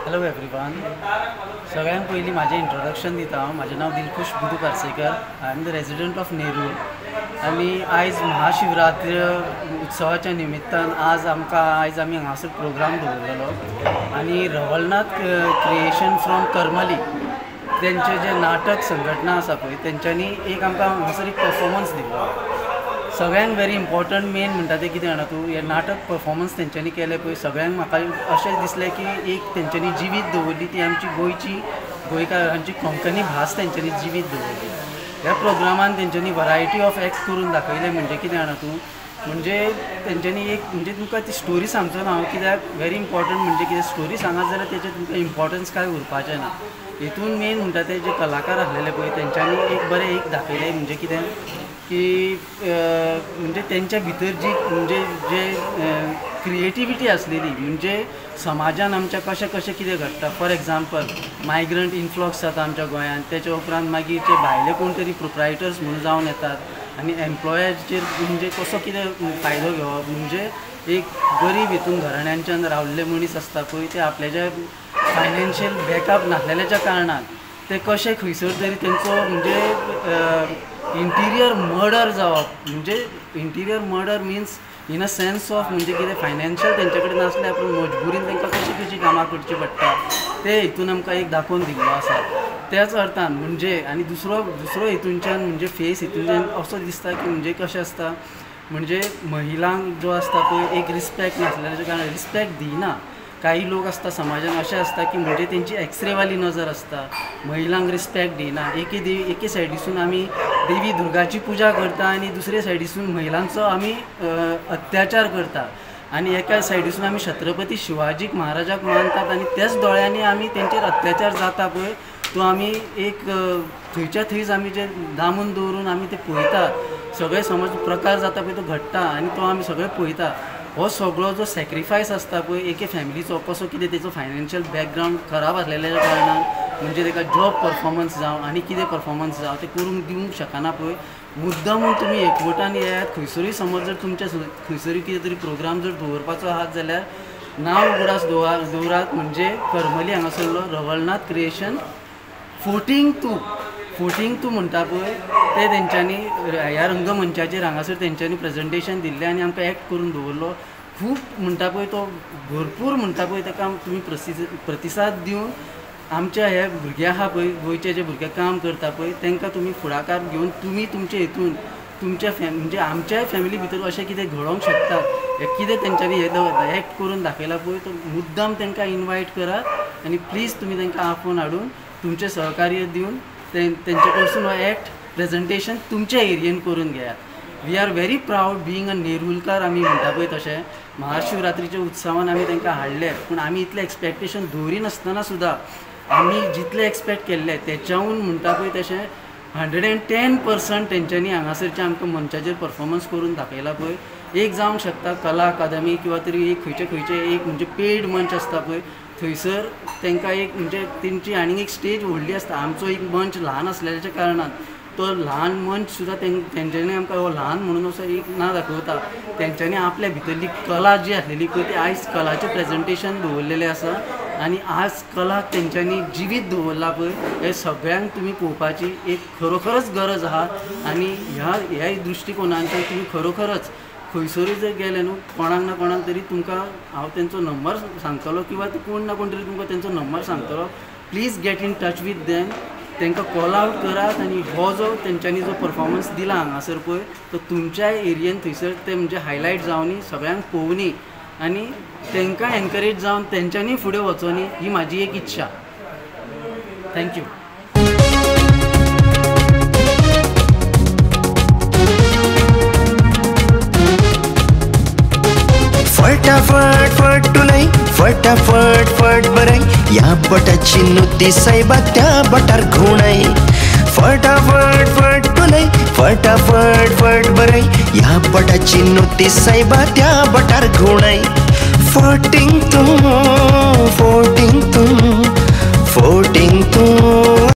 Hello everyone. सगळ्यांत पयलीं माझे इंट्रोडक्शन दिता हांव. म्हजें नांव Dilkhush Budhu Parsekar. I am the resident of Nerul. आनी आयज महाशिवरात्री उत्सवाच्या निमित्तान आयज आमी हांगासर प्रोग्राम दवरलेलो आनी रवळनाथ क्रिएशन फ्रॉम करमली तेंचे जे नाटक संघटना आसा पळय तेंच्यांनी एक आमकां हांगासर एक परफॉर्मन्स दिल्लो. सगळ्यांक व्हेरी इम्पॉर्टंट मेन म्हणटा तें कितें जाणा तूं, हे नाटक परफॉर्मन्स तेंच्यांनी केलें पळय सगळ्यांक म्हाका अशें दिसलें की एक तेंच्यांनी जिवीत दवरली ती आमची गोंयकारांची कोंकणी भास तेंच्यांनी जिवीत दवरली. ह्या प्रोग्रामान तेंच्यांनी वरायटी ऑफ एक्ट करून दाखयलें. म्हणजे कितें जाणा तूं, म्हणजे तेंच्यांनी एक म्हणजे तुमकां ती स्टोरी सांगचो ना हांव, कित्याक व्हेरी इम्पॉर्टंट म्हणजे कितें स्टोरी सांगत जाल्यार तेचें तुमकां इम्पॉर्टन्स कांय उरपाचें ना. हितून मेन म्हणटा ते जे कलाकार आसलेले पळय तेंच्यांनी एक बरें एक दाखयलें. म्हणजे कितें की म्हणजे तेंच्या भितर जी म्हणजे जे क्रिएटिविटी आसलेली, म्हणजे समाजान आमच्या कशें कितें घडटा. फॉर एग्जाम्पल मायग्रंट इन्फ्लक्स जाता आमच्या गोंयांत, तेच्या उपरांत मागीर जे भायले कोण तरी प्रोप्रायटर्स म्हणून जावन येतात आनी एम्प्लॉयर्सचेर म्हणजे कसो कितें फायदो घेवप. म्हणजे एक गरीब हितून घराण्यांच्यान रावल्ले मनीस आसता पळय ते आपल्या जे फायनान्शियल बॅकअप नासलेल्याच्या कारणान ते कशे खंयसर तरी तेंचो म्हणजे इंटिरियर मर्डर जावप. म्हणजे interior murder means in a sense of म्हणजे कितें फायनान्शियल तेंचे कडेन नासल्यार पूण मजबुरीन तांकां कशी कामां करची पडटा ते हितून आमकां एक दाखोवन दिल्लो आसा. त्याच अर्थान म्हणजे आनी दुसरो हितूनच्यान म्हणजे फेस हितूनच्यान असो दिसता की म्हणजे कशें आसता, म्हणजे महिलांक जो आसता पळय एक रिस्पेक्ट नासलेल्याच्या कारणान रिस्पेक्ट दिना. काही लोक आसता समाजान अशें आसता की म्हणजे तेंची एक्सरेवाली नजर आसता, महिलांक रिस्पेक्ट दिना. एके सायडीसून आमी देवी दुर्गाची पुजा करता आनी दुसरे सायडीसून महिलांचो आमी अत्याचार करता. आनी एका सायडीसून आमी छत्रपती शिवाजीक महाराजाक मानतात आनी त्याच दोळ्यांनी आमी तेंचेर अत्याचार जाता पळय तो आमी एक थंयच्या थंयच आमी जे दामून दवरून आमी ते पळयता. सगळे समज प्रकार जाता पळय तो घडटा आनी तो आमी सगळे पळयता. हो सगळो जो सॅक्रिफायस आसता पळय एके फॅमिलीचो कसो कितें तेचो फायनान्शियल बॅकग्रावंड खराब आसलेल्या कारणान म्हणजे ताका जॉब परफॉर्मन्स जावं आनी कितें परफॉर्मन्स जावं ते करूंक दिवंक शकना पळय. मुद्दामून तुमी एकवटान येयात. खंयसरूय समज जर तुमच्या खंयसरूय कितें तरी प्रोग्राम जर दवरपाचो आहात जाल्यार नांव उगडास दवरात. म्हणजे करमली हांगासरलो रवळनाथ क्रिएशन 14 म्हणटा पळय ते तेंच्यांनी ह्या रंगमंचाचेर हांगासर तेंच्यांनी प्रेजेंटेशन दिल्लें आनी आमकां एक्ट करून दवरलो. खूब म्हणटा पळय तो भरपूर म्हणटा पळय ताका तुमी प्रतिसाद दिवन आमच्या हे भुरगे आहा पळय गोंयचे जे भुरगे काम करता पळय तांकां तुमी फुडाकार घेवन तुमी तुमचे हितून तुमच्या म्हणजे आमच्या फॅमिली भितर अशें कितें घडोवंक शकता हे कितें तेंच्यांनी हे एक्ट करून दाखयला पळय तो मुद्दाम तांकां इनवायट करात आनी प्लीज तुमी तांकां आफोवन हाडून तुमचें सहकार्य दिवन तेंचे कडसून हो एक्ट प्रेजेंटेशन तुमच्या एरियेन करून घेयात. We are very proud being a Nerulkar. आमी म्हणटा पळय तशें महाशिवरात्रीच्या उत्सवान आमी तांकां हाडले पूण आमी इतलें एक्सपेक्टेशन दवरिनासतना सुद्दां आमी जितलें एक्सपेक्ट केल्लें तेच्याहून म्हणटा पळय तशें 110% तेंच्यांनी हांगासरच्या आमकां मंचाचेर परफॉर्मन्स करून दाखयला पळय. एक जावंक शकता कला अकादमी किंवा तरी एक खंयचे एक म्हणजे पेड मंच आसता पळय थंयसर तांकां एक म्हणजे तेंची आनीक एक स्टेज व्हडली आसता. आमचो एक मंच ल्हान आसलेल्या कारणान तो ल्हान मंच सुद्दां तेंच्यांनी आमकां हो ल्हान म्हणून असो एक ना दाखयता. तेंच्यांनी आपल्या भितरली कला जी आसलेली पळय ती आयज कलाचें प्रेजेंटेशन दवरलेलें आसा आनी आज कला तेंच्यांनी जिवीत दवरला पळय हे सगळ्यांक तुमी पळोवपाची एक खरोखरच गरज आहा. आनी ह्या दृश्टिकोनांतल्यान तुमी खरोखरच खंयसरूय जर गेले न्हू कोणाक ना कोणाक तरी तुमकां हांव तेंचो नंबर सांगतलो किंवा कोण ना कोण तरी तुमकां तेंचो नंबर सांगतलो. Please get in touch with them. तांकां कॉल आवट करात आनी हो जो तेंच्यांनी जो परफॉर्मन्स दिला हांगासर पळय तो तुमच्या एरियेन थंयसर ते म्हणजे हायलायट जावनी सगळ्यांक पळोवनी आनी तांकां एनकरेज जावन तेंच्यांनी फुडें वचोनी ही म्हाजी एक इच्छा. थँक्यू. फटाफट फटुलय फटाफट फट बरय या बटाची नुती सायबा त्या बटार घुणय. फटाफट फटुलय फटाफट फट बरय या बटाची नुती सायबा त्या बटार घुणय. फोटिंग तूं